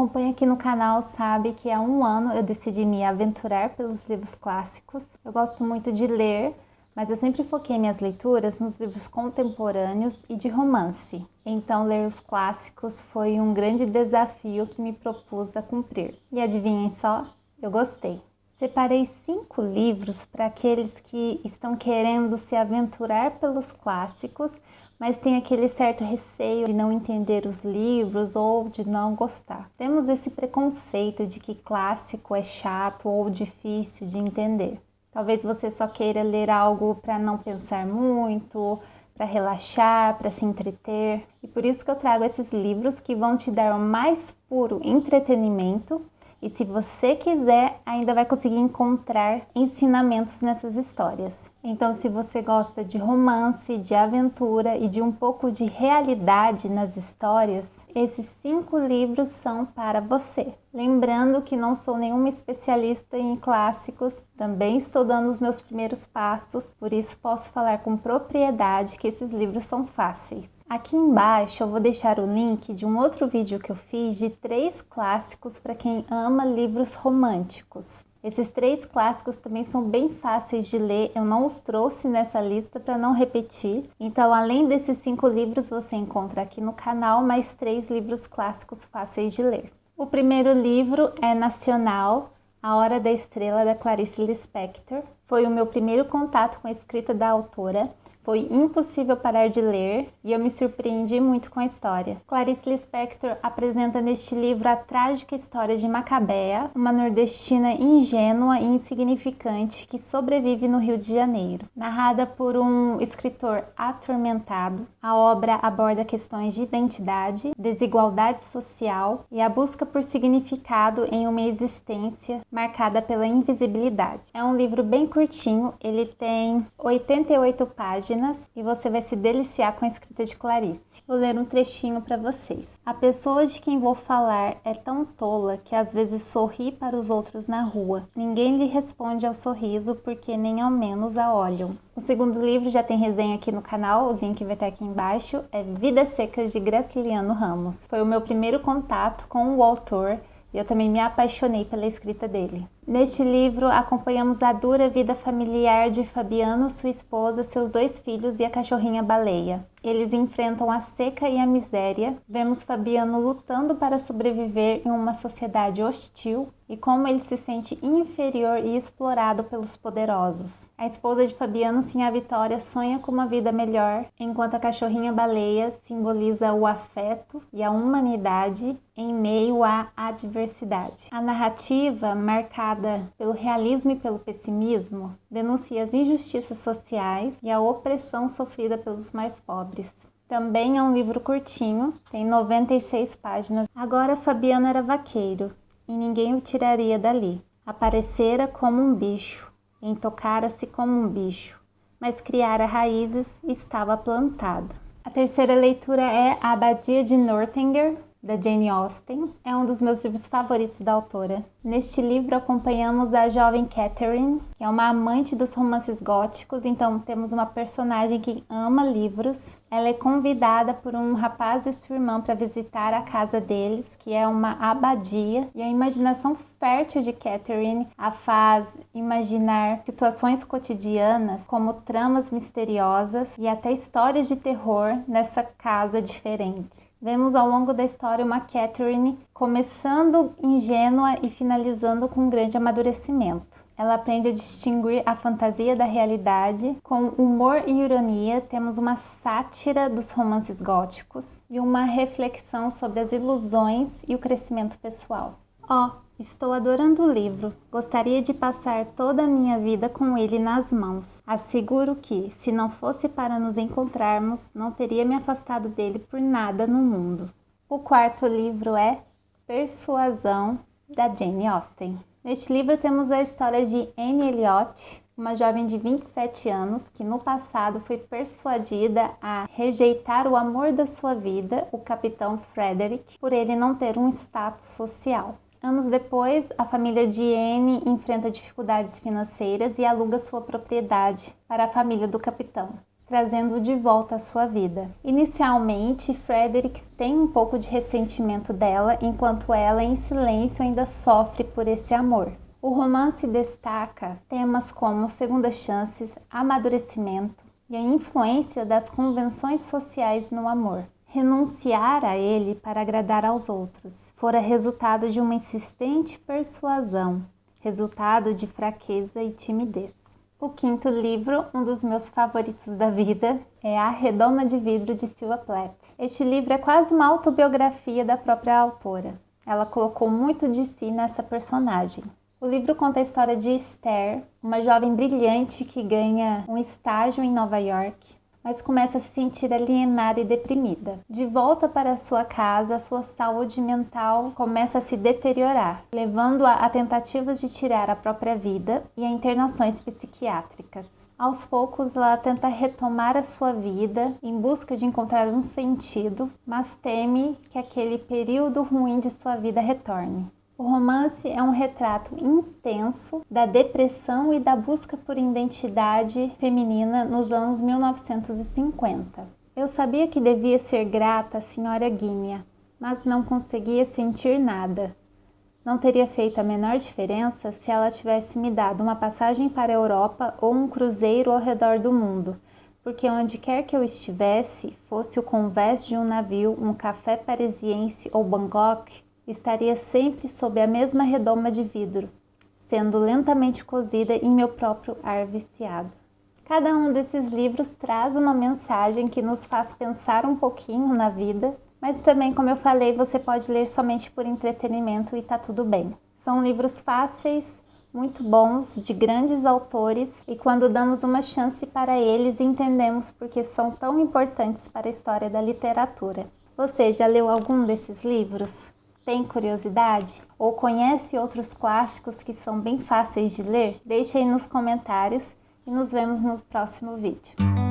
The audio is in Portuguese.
acompanha aqui no canal sabe que há um ano eu decidi me aventurar pelos livros clássicos. Eu gosto muito de ler, mas eu sempre foquei minhas leituras nos livros contemporâneos e de romance. Então ler os clássicos foi um grande desafio que me propus a cumprir. E adivinhem só? Eu gostei. Separei 5 livros para aqueles que estão querendo se aventurar pelos clássicos, mas tem aquele certo receio de não entender os livros ou de não gostar. Temos esse preconceito de que clássico é chato ou difícil de entender. Talvez você só queira ler algo para não pensar muito, para relaxar, para se entreter. E por isso que eu trago esses livros que vão te dar o mais puro entretenimento. E se você quiser, ainda vai conseguir encontrar ensinamentos nessas histórias. Então, se você gosta de romance, de aventura e de um pouco de realidade nas histórias, esses 5 livros são para você. Lembrando que não sou nenhuma especialista em clássicos, também estou dando os meus primeiros passos, por isso posso falar com propriedade que esses livros são fáceis. Aqui embaixo eu vou deixar o link de um outro vídeo que eu fiz de 3 clássicos para quem ama livros românticos. Esses 3 clássicos também são bem fáceis de ler, eu não os trouxe nessa lista para não repetir. Então, além desses 5 livros, você encontra aqui no canal mais 3 livros clássicos fáceis de ler. O primeiro livro é nacional, A Hora da Estrela, da Clarice Lispector. Foi o meu primeiro contato com a escrita da autora. Foi impossível parar de ler e eu me surpreendi muito com a história. Clarice Lispector apresenta neste livro a trágica história de Macabea, uma nordestina ingênua e insignificante que sobrevive no Rio de Janeiro. Narrada por um escritor atormentado, a obra aborda questões de identidade, desigualdade social e a busca por significado em uma existência marcada pela invisibilidade. É um livro bem curtinho, ele tem 88 páginas e você vai se deliciar com a escrita de Clarice. Vou ler um trechinho para vocês. A pessoa de quem vou falar é tão tola que às vezes sorri para os outros na rua. Ninguém lhe responde ao sorriso porque nem ao menos a olham. O segundo livro já tem resenha aqui no canal, o link vai estar aqui embaixo. É Vidas Secas, de Graciliano Ramos. Foi o meu primeiro contato com o autor e eu também me apaixonei pela escrita dele. Neste livro, acompanhamos a dura vida familiar de Fabiano, sua esposa, seus 2 filhos e a cachorrinha Baleia. Eles enfrentam a seca e a miséria. Vemos Fabiano lutando para sobreviver em uma sociedade hostil e como ele se sente inferior e explorado pelos poderosos. A esposa de Fabiano, Sinha Vitória, sonha com uma vida melhor, enquanto a cachorrinha Baleia simboliza o afeto e a humanidade em meio à adversidade. A narrativa, marcada pelo realismo e pelo pessimismo, denuncia as injustiças sociais e a opressão sofrida pelos mais pobres. Também é um livro curtinho, tem 96 páginas. Agora Fabiano era vaqueiro e ninguém o tiraria dali. Aparecera como um bicho, entocara-se como um bicho, mas criara raízes e estava plantado. A terceira leitura é A Abadia de Northanger, da Jane Austen. É um dos meus livros favoritos da autora. Neste livro acompanhamos a jovem Catherine, que é uma amante dos romances góticos, então temos uma personagem que ama livros. Ela é convidada por um rapaz e sua irmã para visitar a casa deles, que é uma abadia, e a imaginação fértil de Catherine a faz imaginar situações cotidianas como tramas misteriosas e até histórias de terror nessa casa diferente. Vemos ao longo da história uma Catherine começando ingênua e finalizando com um grande amadurecimento. Ela aprende a distinguir a fantasia da realidade. Com humor e ironia, temos uma sátira dos romances góticos e uma reflexão sobre as ilusões e o crescimento pessoal. Estou adorando o livro. Gostaria de passar toda a minha vida com ele nas mãos. Asseguro que, se não fosse para nos encontrarmos, não teria me afastado dele por nada no mundo. O quarto livro é Persuasão, da Jane Austen. Neste livro temos a história de Anne Elliot, uma jovem de 27 anos que no passado foi persuadida a rejeitar o amor da sua vida, o capitão Frederick, por ele não ter um status social. Anos depois, a família de Anne enfrenta dificuldades financeiras e aluga sua propriedade para a família do capitão. trazendo de volta à sua vida. Inicialmente, Frederick tem um pouco de ressentimento dela, enquanto ela, em silêncio, ainda sofre por esse amor. O romance destaca temas como segundas chances, amadurecimento e a influência das convenções sociais no amor. Renunciar a ele para agradar aos outros fora resultado de uma insistente persuasão, resultado de fraqueza e timidez. O quinto livro, um dos meus favoritos da vida, é A Redoma de Vidro, de Sylvia Plath. Este livro é quase uma autobiografia da própria autora. Ela colocou muito de si nessa personagem. O livro conta a história de Esther, uma jovem brilhante que ganha um estágio em Nova York, mas começa a se sentir alienada e deprimida. De volta para sua casa, sua saúde mental começa a se deteriorar, levando-a a tentativas de tirar a própria vida e a internações psiquiátricas. Aos poucos, ela tenta retomar a sua vida em busca de encontrar um sentido, mas teme que aquele período ruim de sua vida retorne. O romance é um retrato intenso da depressão e da busca por identidade feminina nos anos 1950. Eu sabia que devia ser grata à senhora Guinea, mas não conseguia sentir nada. Não teria feito a menor diferença se ela tivesse me dado uma passagem para a Europa ou um cruzeiro ao redor do mundo, porque onde quer que eu estivesse, fosse o convés de um navio, um café parisiense ou Bangkok, estaria sempre sob a mesma redoma de vidro, sendo lentamente cozida em meu próprio ar viciado. Cada um desses livros traz uma mensagem que nos faz pensar um pouquinho na vida, mas também, como eu falei, você pode ler somente por entretenimento e tá tudo bem. São livros fáceis, muito bons, de grandes autores, e quando damos uma chance para eles, entendemos porque são tão importantes para a história da literatura. Você já leu algum desses livros? Tem curiosidade? Ou conhece outros clássicos que são bem fáceis de ler? Deixe aí nos comentários e nos vemos no próximo vídeo.